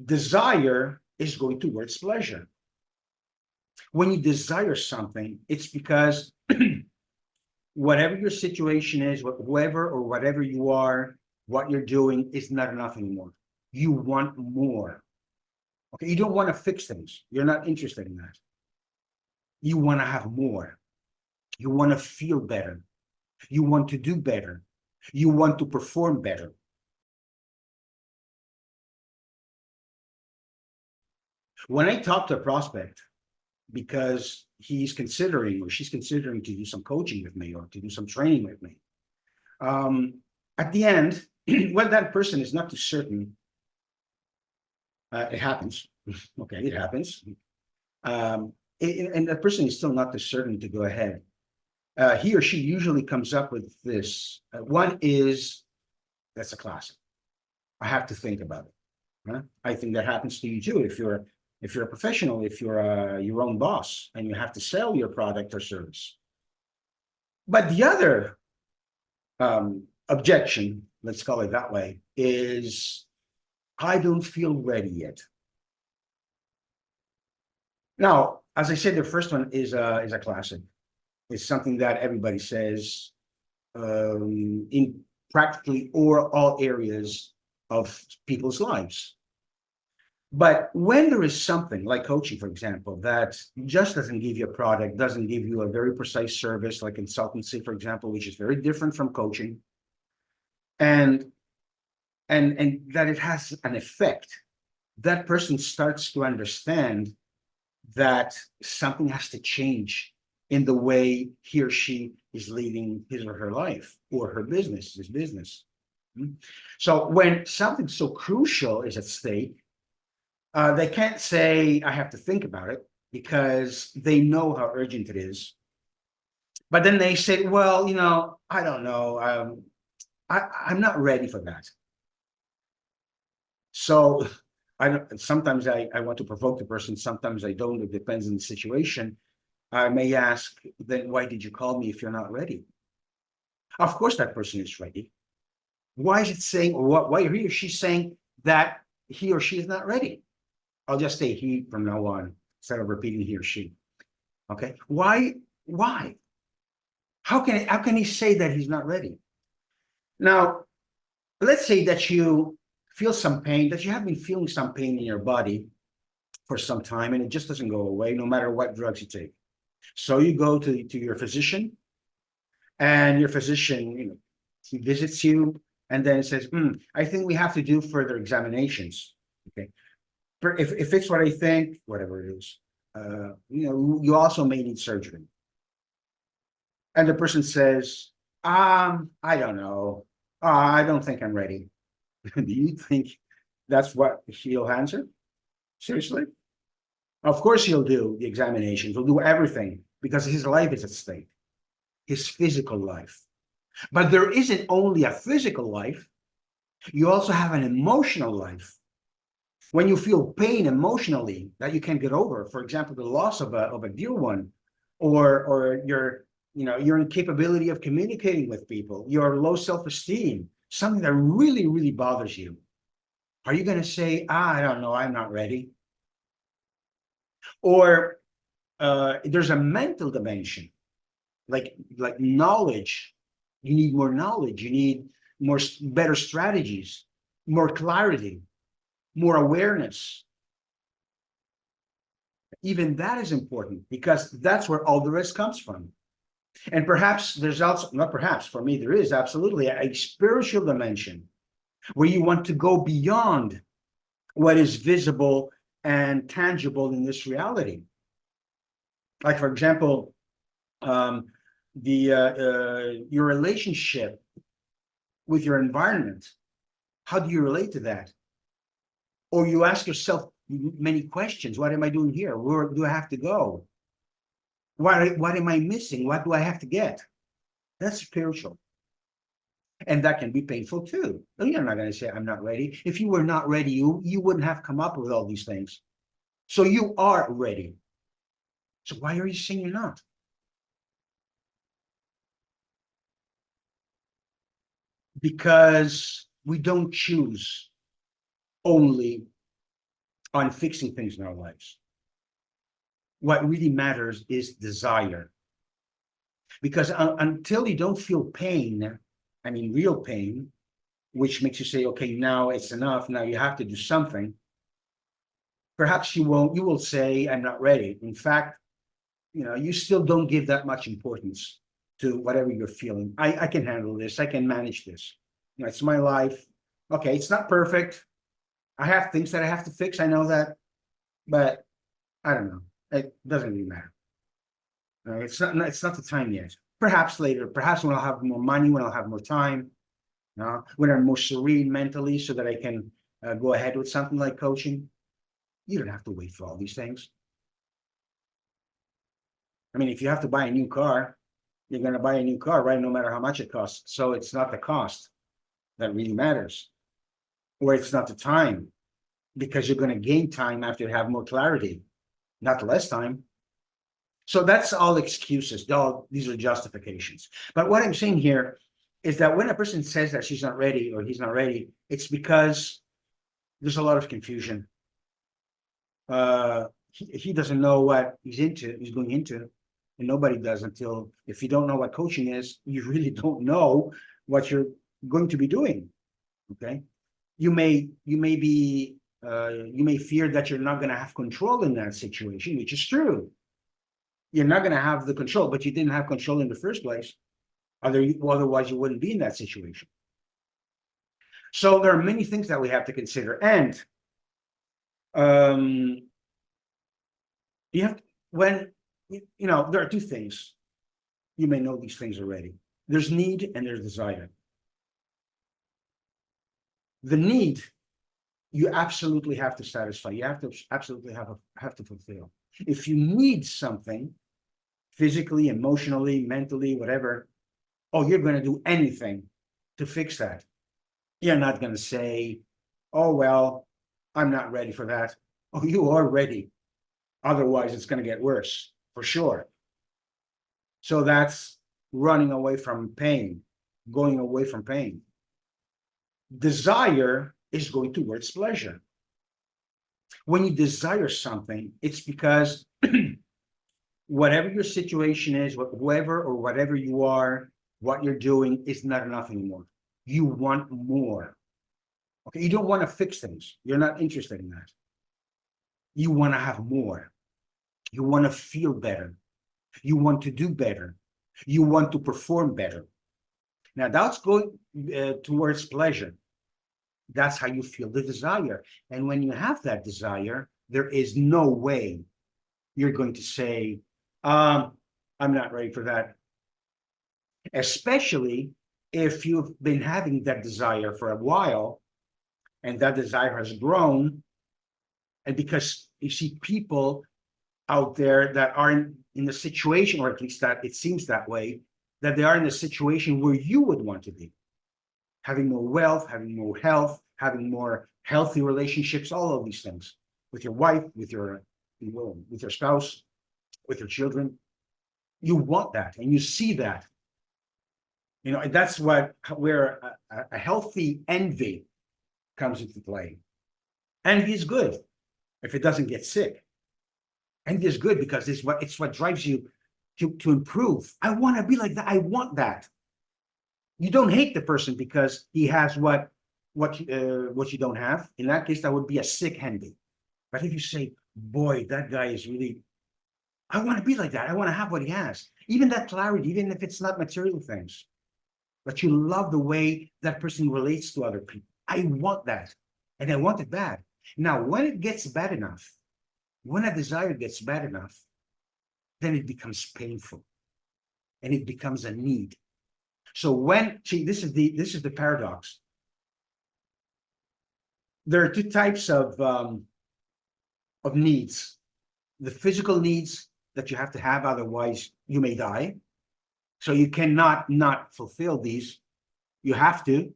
Desire is going towards pleasure. When you desire something, it's because whatever your situation is, whoever or whatever you are, what you're doing is not enough anymore. You want more. Okay, you don't want to fix things. You're not interested in that. You want to have more. You want to feel better. You want to do better. You want to perform better. When I talk to a prospect, because he's considering or she's considering to do some coaching with me or to do some training with me, at the end, when that person is not too certain, it happens. Okay, it happens. And that person is still not too certain to go ahead. He or she usually comes up with this. One is, that's a classic. I have to think about it. Huh? I think that happens to you too. If you're a professional, if you're your own boss and you have to sell your product or service. But the other objection, let's call it that way, is I don't feel ready yet. Now, as I said, the first one is a classic. It's something that everybody says in practically or all areas of people's lives. But when there is something like coaching, for example, that just doesn't give you a product, doesn't give you a very precise service, like consultancy, for example, which is very different from coaching, and and that it has an effect, that person starts to understand that something has to change in the way he or she is leading his or her life or her business, his business. So when something so crucial is at stake, they can't say, I have to think about it because they know how urgent it is. But then they say, well, I don't know. I'm not ready for that. So sometimes I want to provoke the person. Sometimes I don't. It depends on the situation. I may ask, then why did you call me if you're not ready? Of course, that person is ready. Why is it saying, or why he or she's saying that he or she is not ready? I'll just say he from now on instead of repeating he or she. Okay. Why? Why? How can he say that he's not ready? Now, let's say that you feel some pain, that you have been feeling some pain in your body for some time and it just doesn't go away no matter what drugs you take. So you go to your physician, and your physician, he visits you and then says, I think we have to do further examinations. Okay. If it's what I think, whatever it is, you also may need surgery. And the person says, I don't know. I don't think I'm ready. Do you think that's what he'll answer? Seriously? Of course he'll do the examinations. He'll do everything because his life is at stake, his physical life. But there isn't only a physical life, you also have an emotional life. When you feel pain emotionally that you can't get over, for example, the loss of a dear one, or your incapability of communicating with people, your low self-esteem, something that really, really bothers you. Are you going to say, I don't know, I'm not ready? Or there's a mental dimension, like knowledge. You need more knowledge. You need better strategies, more clarity, more awareness. Even that is important because that's where all the rest comes from. And perhaps there's also, not perhaps, for me, there is absolutely a spiritual dimension where you want to go beyond what is visible and tangible in this reality. Like, for example, the your relationship with your environment. How do you relate to that? Or you ask yourself many questions. What am I doing here? Where do I have to go? What am I missing? What do I have to get? That's spiritual. And that can be painful too. You're not going to say, I'm not ready. If you were not ready, you wouldn't have come up with all these things. So you are ready. So why are you saying you're not? Because we don't choose only on fixing things in our lives. What really matters is desire. Because until you don't feel pain, I mean, real pain, which makes you say, okay, now it's enough. Now you have to do something. Perhaps you will say, I'm not ready. In fact, you still don't give that much importance to whatever you're feeling. I can handle this. I can manage this. It's my life. Okay, it's not perfect. I have things that I have to fix. I know that, but I don't know. It doesn't really matter. It's not the time yet. Perhaps later. Perhaps when I'll have more money, when I'll have more time, when I'm more serene mentally, so that I can go ahead with something like coaching. You don't have to wait for all these things. I mean, if you have to buy a new car, you're going to buy a new car, right? No matter how much it costs. So it's not the cost that really matters, or it's not the time, because you're going to gain time after you have more clarity, not less time. So that's all excuses. These are justifications. But what I'm saying here is that when a person says that she's not ready or he's not ready, it's because there's a lot of confusion. He doesn't know what he's going into, and nobody does. Until, if you don't know what coaching is, you really don't know what you're going to be doing. Okay, you may fear that you're not going to have control in that situation, which is true. You're not going to have the control, but you didn't have control in the first place. Otherwise, you wouldn't be in that situation. So there are many things that we have to consider, and you have when there are two things. You may know these things already. There's need and there's desire. The need, you absolutely have to satisfy. You have to absolutely have to fulfill. If you need something, physically, emotionally, mentally, whatever, you're going to do anything to fix that. You're not going to say, oh, well, I'm not ready for that. Oh, you are ready. Otherwise, it's going to get worse, for sure. So that's running away from pain, going away from pain. Desire is going towards pleasure. When you desire something, it's because whatever your situation is, whoever or whatever you are, what you're doing is not enough anymore. You want more. Okay, you don't want to fix things. You're not interested in that. You want to have more. You want to feel better. You want to do better. You want to perform better. Now that's going towards pleasure. That's how you feel the desire. And when you have that desire, there is no way you're going to say, I'm not ready for that. Especially if you've been having that desire for a while and that desire has grown. And because you see people out there that are in the situation, or at least that it seems that way, that they are in a situation where you would want to be. Having more wealth, having more health, having more healthy relationships, all of these things with your wife, with your spouse, with your children. You want that, and you see that. And that's where a healthy envy comes into play. Envy is good if it doesn't get sick. Envy is good because it's what drives you to improve. I want to be like that. I want that. You don't hate the person because he has what you don't have. In that case, that would be a sick envy. But if you say, boy, that guy is really, I want to be like that. I want to have what he has. Even that clarity, even if it's not material things. But you love the way that person relates to other people. I want that. And I want it bad. Now, when it gets bad enough, when a desire gets bad enough, then it becomes painful. And it becomes a need. So this is the paradox. There are two types of needs. The physical needs that you have to have, otherwise you may die. So you cannot not fulfill these. You have to.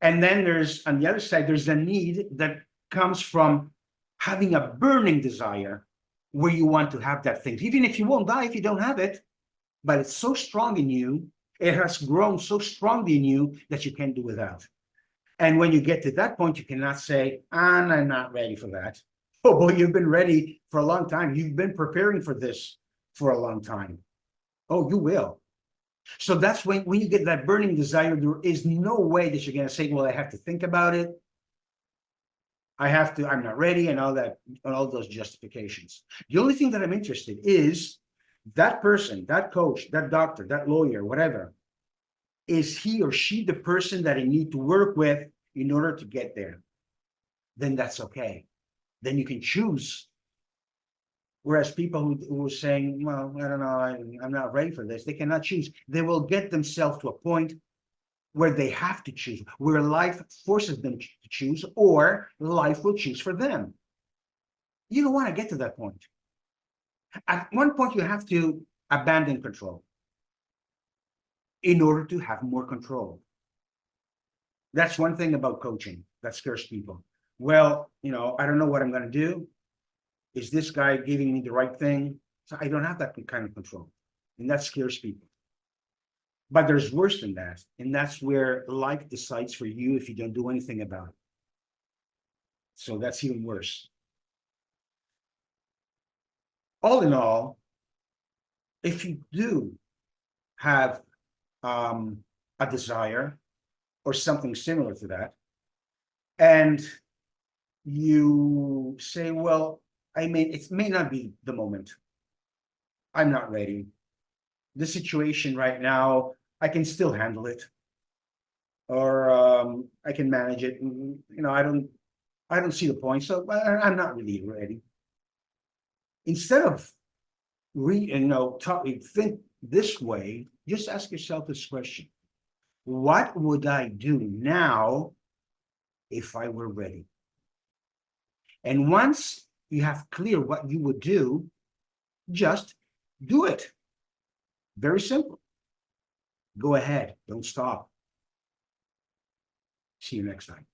And then on the other side, there's a need that comes from having a burning desire where you want to have that thing. Even if you won't die if you don't have it, but it's so strong in you, it has grown so strongly in you that you can't do without. And when you get to that point, you cannot say, I'm not ready for that. Oh boy, you've been ready for a long time. You've been preparing for this for a long time. Oh, you will. So that's when you get that burning desire, there is no way that you're going to say, well, I have to think about it. I have to, I'm not ready, and all that, and all those justifications. The only thing that I'm interested is that person, that coach, that doctor, that lawyer, whatever, is he or she the person that I need to work with in order to get there? Then that's okay. Then you can choose. Whereas people who are saying, well, I don't know, I'm not ready for this, they cannot choose. They will get themselves to a point where they have to choose, where life forces them to choose, or life will choose for them. You don't want to get to that point. At one point, you have to abandon control in order to have more control. That's one thing about coaching that scares people. Well, I don't know what I'm going to do. Is this guy giving me the right thing? So I don't have that kind of control. And that scares people. But there's worse than that. And that's where life decides for you if you don't do anything about it. So that's even worse. All in all, if you do have a desire or something similar to that, and you say, well, it may not be the moment. I'm not ready. The situation right now, I can still handle it, or I can manage it. I don't see the point, so I'm not really ready. Instead of think this way, just ask yourself this question: what would I do now if I were ready? And once you have clear what you would do, just do it. Very simple. Go ahead. Don't stop. See you next time.